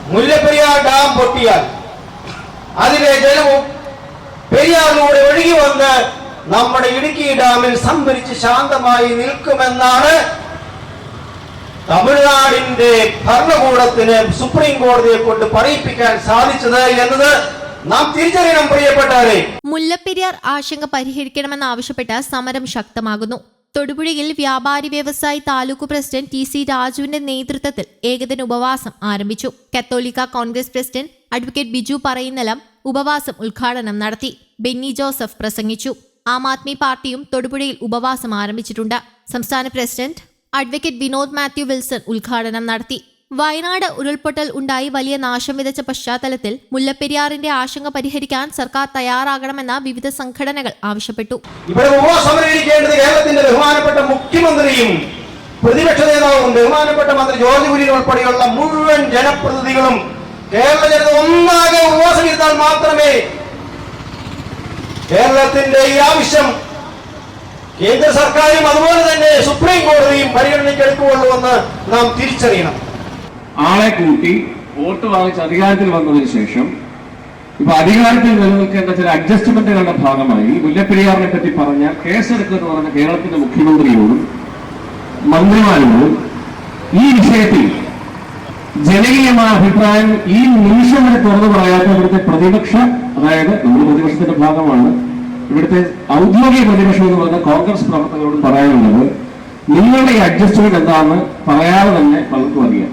Mullaperiyar dam പൊട്ടിയാൽ അതിലെ ജലവും പെരിയാറിലൂടെ ഒഴുകി വന്ന് നമ്മുടെ ഇടുക്കി ഡാമിൽ സംഭരിച്ച് ശാന്തമായി നിൽക്കുമെന്നാണ് തമിഴ്നാടിന്റെ ഭരണകൂടത്തിന് സുപ്രീം കോടതിയെ കൊണ്ട് പറയിപ്പിക്കാൻ സാധിച്ചത് എന്നത് നാം തിരിച്ചറിയണം പ്രിയപ്പെട്ടവരെ. മുല്ലപ്പെരിയാർ ആശങ്ക പരിഹരിക്കണമെന്നാവശ്യപ്പെട്ട് സമരം ശക്തമാകുന്നു. തൊടുപുഴയിൽ വ്യാപാരി വ്യവസായി താലൂക്ക് പ്രസിഡന്റ് ടി സി രാജുവിന്റെ നേതൃത്വത്തിൽ ഏകദിന ഉപവാസം ആരംഭിച്ചു. കത്തോലിക്ക കോൺഗ്രസ് പ്രസിഡന്റ് അഡ്വക്കേറ്റ് ബിജു പറയുന്നലം ഉപവാസം ഉദ്ഘാടനം നടത്തി. ബെന്നി ജോസഫ് പ്രസംഗിച്ചു. ആം ആദ്മി പാർട്ടിയും തൊടുപുഴയിൽ ഉപവാസം ആരംഭിച്ചിട്ടുണ്ട്. സംസ്ഥാന president advocate Vinod Mathew Wilson ഉദ്ഘാടനം നടത്തി. വയനാട് ഉരുൾപൊട്ടൽ ഉണ്ടായി വലിയ നാശം വിതച്ച പശ്ചാത്തലത്തിൽ മുല്ലപ്പെരിയാറിന്റെ ആശങ്ക പരിഹരിക്കാൻ സർക്കാർ തയ്യാറാകണമെന്ന് വിവിധ സംഘടനകൾ ആവശ്യപ്പെട്ടു. ഇവിടെ ഉപവാസമരിക്കേണ്ടത് കേരളത്തിന്റെ ബഹുമാനപ്പെട്ട മുഖ്യമന്ത്രിയും പ്രതിപക്ഷ നേതാവും ബഹുമാനപ്പെട്ട മന്ത്രി ജോർജ് കുര്യൻ ഉൾപ്പെടെയുള്ള മുഴുവൻ ജനപ്രതിനിധികളും കേരള ജനത ഒന്നാകെ ഉപവാസം ഇരുന്നാൽ മാത്രമേ കേരളത്തിന്റെ ഈ ആവശ്യം കേന്ദ്ര സർക്കാരും അതുപോലെ തന്നെ സുപ്രീം കോടതിയും പരിഗണനയ്ക്കെടുക്കുകയുള്ളൂ എന്ന് നാം തിരിച്ചറിയണം. ആളെ കൂട്ടി വോട്ട് വാങ്ങിച്ച് അധികാരത്തിൽ വന്നതിന് ശേഷം ഇപ്പൊ അധികാരത്തിൽ നിലനിൽക്കേണ്ട ചില അഡ്ജസ്റ്റ്മെന്റുകളുടെ ഭാഗമായി മുല്ലപ്പെരിയാറിനെ പറ്റി പറഞ്ഞ കേസെടുക്കുമെന്ന് പറഞ്ഞ കേരളത്തിന്റെ മുഖ്യമന്ത്രിയോടും മന്ത്രിമാരോടും ഈ വിഷയത്തിൽ ജനകീയമായ അഭിപ്രായം ഈ നിമിഷം വരെ തുറന്നു പറയാത്ത ഇവിടുത്തെ പ്രതിപക്ഷ, അതായത് നമ്മുടെ പ്രതിപക്ഷത്തിന്റെ ഭാഗമാണ് ഇവിടുത്തെ ഔദ്യോഗിക പ്രതിപക്ഷം എന്ന് പറയുന്ന കോൺഗ്രസ് പ്രവർത്തകരോടും പറയാനുള്ളത്, നിങ്ങളുടെ ഈ അഡ്ജസ്റ്റ്മെന്റ് എന്താണെന്ന് പറയാതെ തന്നെ പലർക്കും അറിയാം.